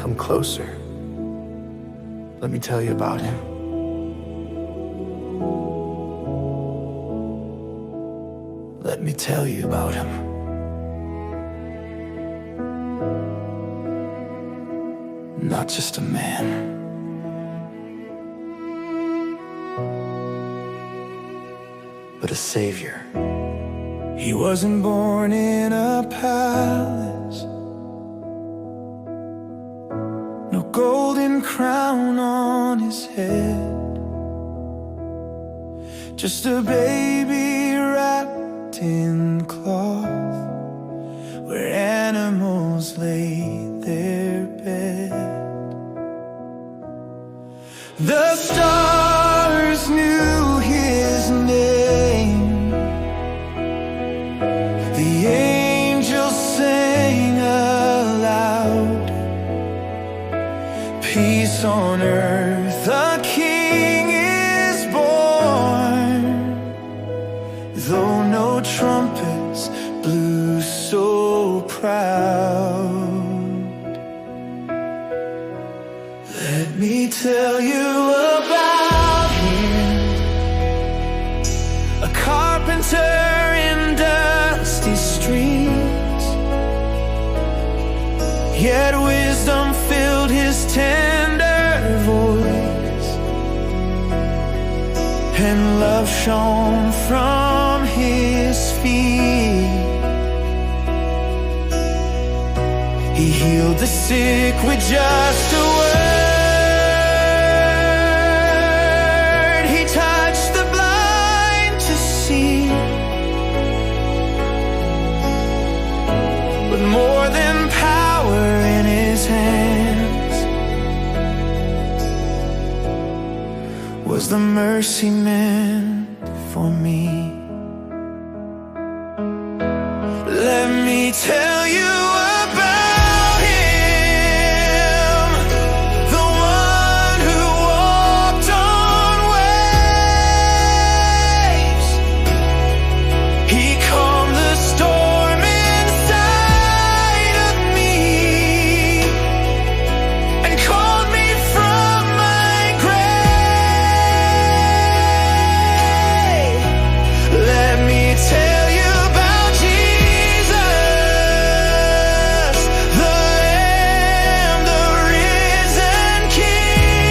Come closer. Let me tell you about him. Let me tell you about him. Not just a man, but a savior. He wasn't born in a palace, no golden crown on his head, just a baby wrapped in cloth where animals laid their bed. The stars knew his name, the angels sang aloud, peace on earth, a king is born, though no trumpets blew so proud. Let me tell you about him, a carpenter in dusty streets, yet wisdom filled his tender voice, and love shone from his feet. He healed the sick with just a word. He touched the blind to see. With more than power in his hands was the mercy meant for me. Let me tell you about him, the one who walked on waves. He calmed the storm inside of me and called me from my grave. Let me tell you about Jesus, the Lamb, the risen King.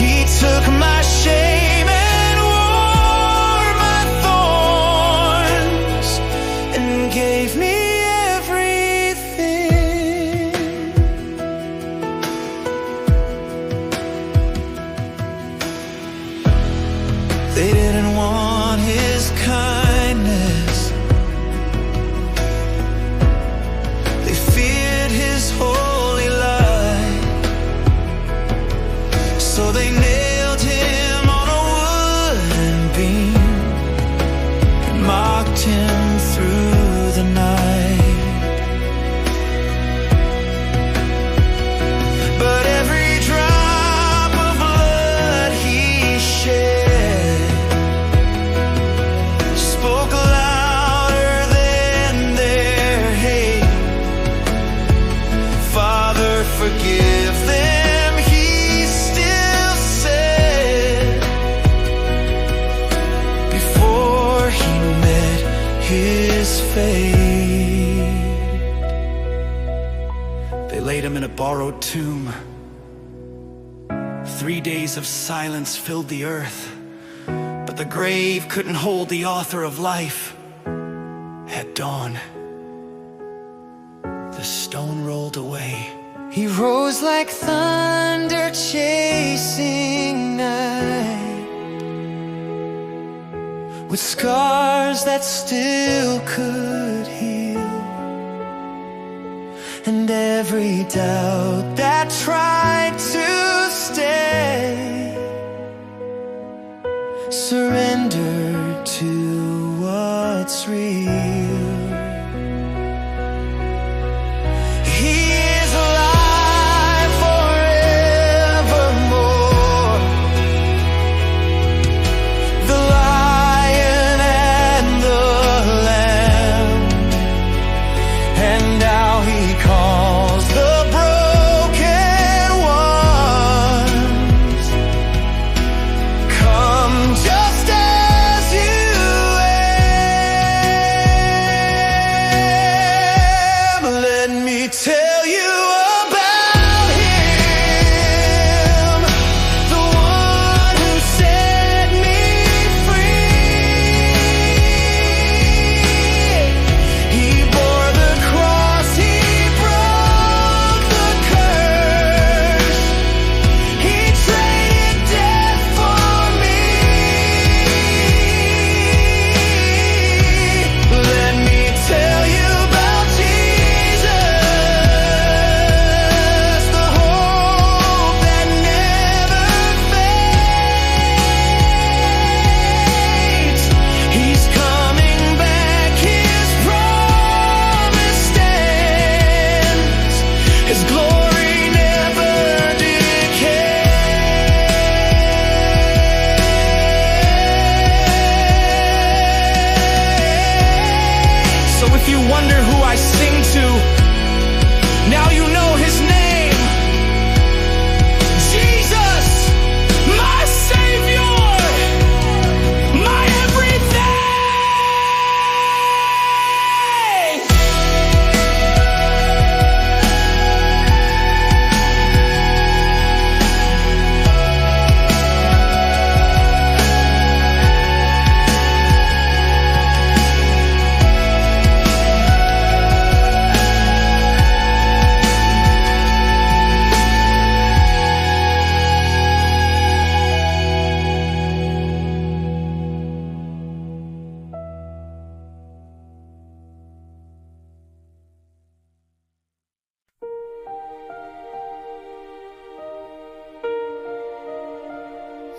He took my shame and wore my thorns and gave me everything. They didn't want his kindness, they feared his holy light, so they nailed him on a wooden beam and mocked him through the night. But every drop of blood he shed spoke louder than their hate. Father, forgive them, he still said, before he met his fate. They laid him in a borrowed tomb. 3 days of silence filled the earth, but the grave couldn't hold the author of life. At dawn, the stone rolled away. He rose like thunder chasing night, with scars that still could heal, and every doubt that tried to stay surrendered to what's real. He is alive forevermore, the Lion and the Lamb, and now he wonder who I sing to. Now you know his name. Jesus, my Savior, my everything.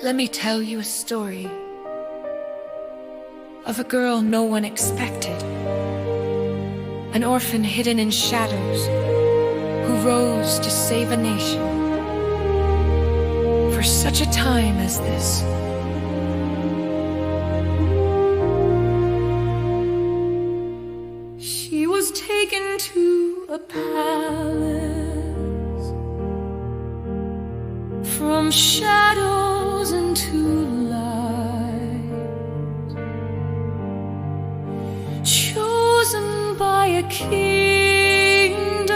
Let me tell you a story of a girl no one expected, an orphan hidden in shadows who rose to save a nation for such a time as this. She was taken to a palace from shadows into light, chosen by a kingdom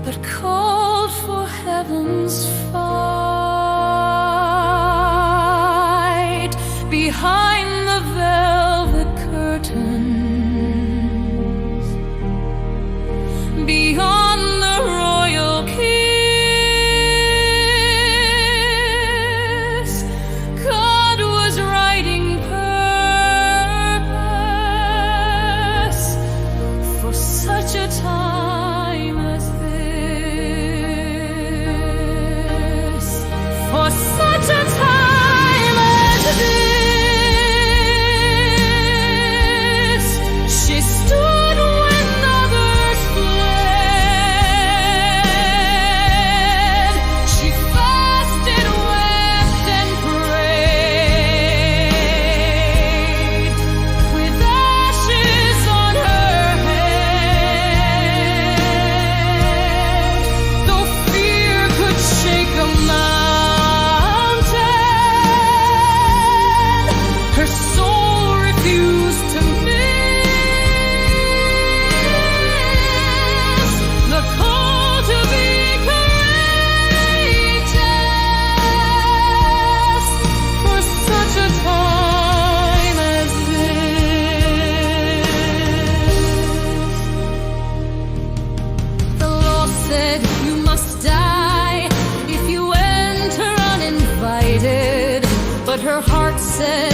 that called for heaven's fight. Behind the velvet curtains, beyond the royal kiss, God was writing purpose for such a time as this. For such a time as this, she stood when others fled. She fasted, wept, and prayed, with ashes on her head. Though fear could shake a mountain, her soul refused to miss the call to be courageous for such a time as this. The law said you must die if you enter uninvited, but her heart said,